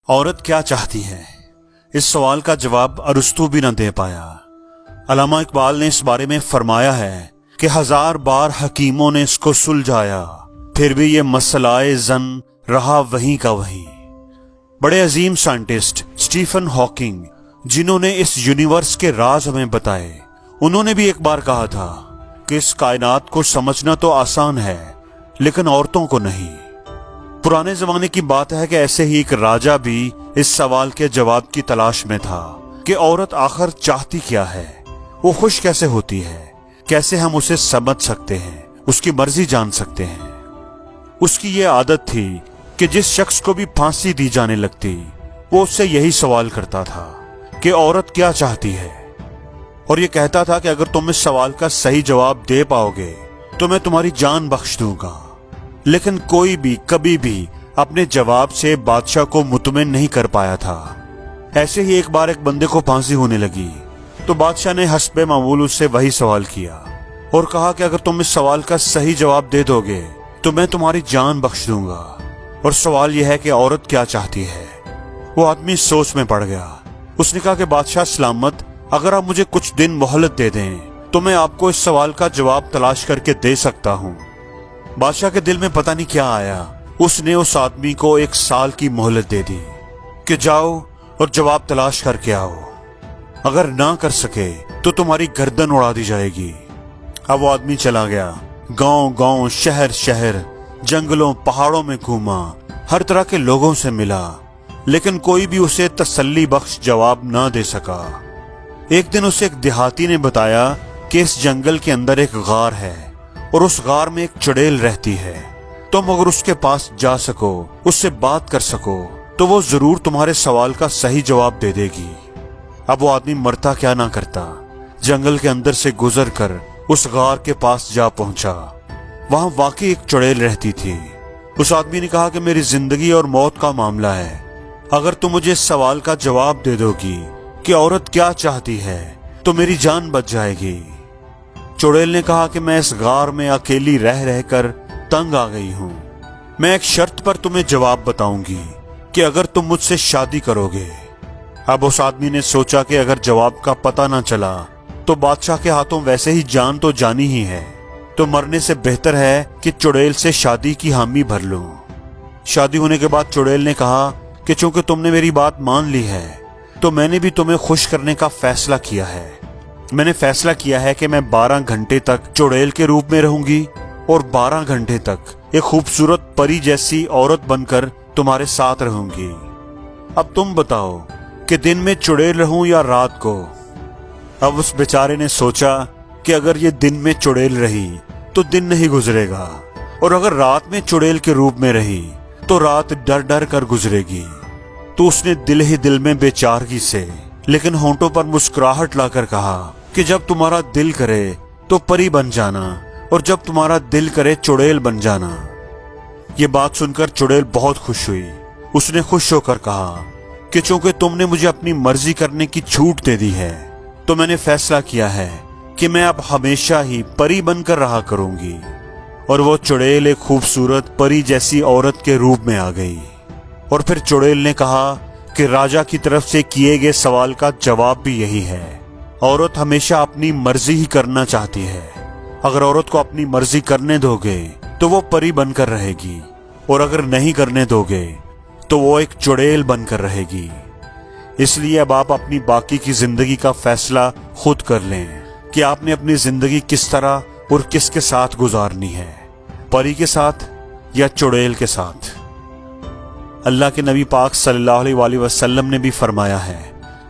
عورت کیا چاہتی ہے؟ اس سوال کا جواب ارسطو بھی نہ دے پایا۔ علامہ اقبال نے اس بارے میں فرمایا ہے کہ 1000 بار حکیموں نے اس کو سلجھایا، پھر بھی یہ مسئلہ زن رہا وہیں کا وہیں۔ بڑے عظیم سائنٹسٹ اسٹیفن ہاکنگ، جنہوں نے اس یونیورس کے راز ہمیں بتائے، انہوں نے بھی ایک بار کہا تھا کہ اس کائنات کو سمجھنا تو آسان ہے لیکن عورتوں کو نہیں۔ پرانے زمانے کی بات ہے کہ ایسے ہی ایک راجہ بھی اس سوال کے جواب کی تلاش میں تھا کہ عورت آخر چاہتی کیا ہے، وہ خوش کیسے ہوتی ہے، کیسے ہم اسے سمجھ سکتے ہیں، اس کی مرضی جان سکتے ہیں۔ اس کی یہ عادت تھی کہ جس شخص کو بھی پھانسی دی جانے لگتی وہ اس سے یہی سوال کرتا تھا کہ عورت کیا چاہتی ہے، اور یہ کہتا تھا کہ اگر تم اس سوال کا صحیح جواب دے پاؤ گے تو میں تمہاری جان بخش دوں گا۔ لیکن کوئی بھی کبھی بھی اپنے جواب سے بادشاہ کو مطمئن نہیں کر پایا تھا۔ ایسے ہی ایک بار ایک بندے کو پھانسی ہونے لگی تو بادشاہ نے حسب معمول اس سے وہی سوال کیا اور کہا کہ اگر تم اس سوال کا صحیح جواب دے دو گے تو میں تمہاری جان بخش دوں گا۔ اور سوال یہ ہے کہ عورت کیا چاہتی ہے۔ وہ آدمی سوچ میں پڑ گیا۔ اس نے کہا کہ بادشاہ سلامت، اگر آپ مجھے کچھ دن مہلت دے دیں تو میں آپ کو اس سوال کا جواب تلاش کر کے دے سکتا ہوں۔ بادشاہ کے دل میں پتہ نہیں کیا آیا، اس نے اس آدمی کو 1 سال کی مہلت دے دی کہ جاؤ اور جواب تلاش کر کے آؤ، اگر نہ کر سکے تو تمہاری گردن اڑا دی جائے گی۔ اب وہ آدمی چلا گیا، گاؤں گاؤں، شہر شہر، جنگلوں پہاڑوں میں گھوما، ہر طرح کے لوگوں سے ملا، لیکن کوئی بھی اسے تسلی بخش جواب نہ دے سکا۔ ایک دن اسے ایک دیہاتی نے بتایا کہ اس جنگل کے اندر ایک غار ہے اور اس غار میں ایک چڑیل رہتی ہے، تم اگر اس کے پاس جا سکو، اس سے بات کر سکو تو وہ ضرور تمہارے سوال کا صحیح جواب دے دے گی۔ اب وہ آدمی مرتا کیا نہ کرتا، جنگل کے اندر سے گزر کر اس غار کے پاس جا پہنچا۔ وہاں واقعی ایک چڑیل رہتی تھی۔ اس آدمی نے کہا کہ میری زندگی اور موت کا معاملہ ہے، اگر تم مجھے اس سوال کا جواب دے دو گی کہ عورت کیا چاہتی ہے تو میری جان بچ جائے گی۔ چڑیل نے کہا کہ میں اس غار میں اکیلی رہ کر تنگ آ گئی ہوں، میں ایک شرط پر تمہیں جواب بتاؤں گی کہ اگر تم مجھ سے شادی کرو گے۔ اب اس آدمی نے سوچا کہ اگر جواب کا پتہ نہ چلا تو بادشاہ کے ہاتھوں ویسے ہی جان تو جانی ہی ہے، تو مرنے سے بہتر ہے کہ چڑیل سے شادی کی حامی بھر لوں۔ شادی ہونے کے بعد چڑیل نے کہا کہ چونکہ تم نے میری بات مان لی ہے تو میں نے بھی تمہیں خوش کرنے کا فیصلہ کیا ہے۔ میں نے فیصلہ کیا ہے کہ میں 12 گھنٹے تک چڑیل کے روپ میں رہوں گی اور 12 گھنٹے تک ایک خوبصورت پری جیسی عورت بن کر تمہارے ساتھ رہوں گی۔ اب تم بتاؤ کہ دن میں چڑیل رہوں یا رات کو؟ اب اس بیچارے نے سوچا کہ اگر یہ دن میں چڑیل رہی تو دن نہیں گزرے گا، اور اگر رات میں چڑیل کے روپ میں رہی تو رات ڈر ڈر کر گزرے گی۔ تو اس نے دل ہی دل میں بے چارگی سے لیکن ہونٹوں پر مسکراہٹ لا کر کہا کہ جب تمہارا دل کرے تو پری بن جانا، اور جب تمہارا دل کرے چڑیل بن جانا۔ یہ بات سن کر چڑیل بہت خوش ہوئی۔ اس نے خوش ہو کر کہا کہ چونکہ تم نے مجھے اپنی مرضی کرنے کی چھوٹ دے دی ہے تو میں نے فیصلہ کیا ہے کہ میں اب ہمیشہ ہی پری بن کر رہا کروں گی۔ اور وہ چڑیل ایک خوبصورت پری جیسی عورت کے روپ میں آ گئی۔ اور پھر چڑیل نے کہا کہ راجہ کی طرف سے کیے گئے سوال کا جواب بھی یہی ہے، عورت ہمیشہ اپنی مرضی ہی کرنا چاہتی ہے۔ اگر عورت کو اپنی مرضی کرنے دو گے تو وہ پری بن کر رہے گی، اور اگر نہیں کرنے دو گے تو وہ ایک چڑیل بن کر رہے گی۔ اس لیے اب آپ اپنی باقی کی زندگی کا فیصلہ خود کر لیں کہ آپ نے اپنی زندگی کس طرح اور کس کے ساتھ گزارنی ہے، پری کے ساتھ یا چڑیل کے ساتھ۔ اللہ کے نبی پاک صلی اللہ علیہ وآلہ وسلم نے بھی فرمایا ہے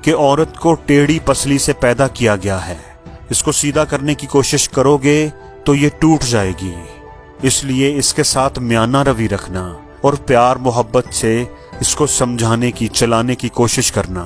کہ عورت کو ٹیڑھی پسلی سے پیدا کیا گیا ہے، اس کو سیدھا کرنے کی کوشش کرو گے تو یہ ٹوٹ جائے گی، اس لیے اس کے ساتھ میانہ روی رکھنا اور پیار محبت سے اس کو سمجھانے کی، چلانے کی کوشش کرنا۔